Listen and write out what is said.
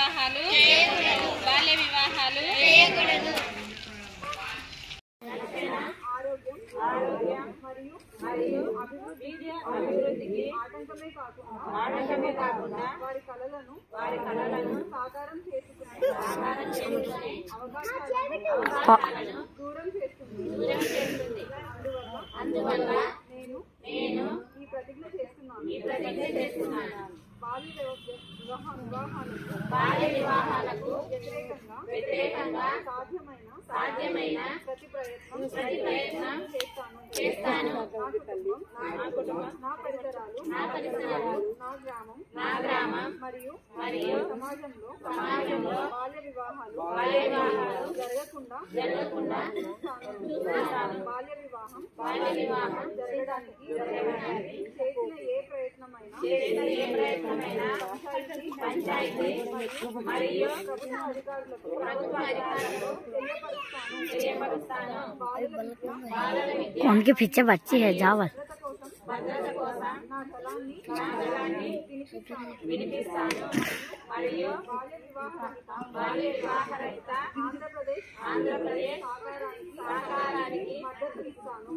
వివాహాలు బాల్య వివాహాలు చేయకూడదు. ఆరోగ్యం మరియు అభివృద్ధికి ఆటంకమే కాకుండా వారి కళలను సాకారం చేసుకునే అవకాశాలను దూరం చేస్తుంది. అందువల్ల నేను ఈ ప్రతిజ్ఞ చేస్తున్నాను. బాల్య వివాహాలకు వ్యతిరేకంగా సాధ్యమైన ప్రతి ప్రయత్నం చేస్తాను. నా పరిసరాలు, నా గ్రామం మరియు సమాజంలో బాల్య వివాహాలు జరగకుండా చూస్తాను. బాల్య వివాహం జరగడానికి చేసిన ఏ ప్రయత్నమైనా పంచాయతీ మరియు ప్రభుత్వ అధికారులకు తెలియపరుస్తాను. कौन के पीछे बच्ची है जावल భద్రత కోసం నా స్థలాన్ని వినిపిస్తాను. మరియు బాల్య వివాహ రహిత ఆంధ్రప్రదేశ్ సాకారానికి మద్దతు ఇస్తాను.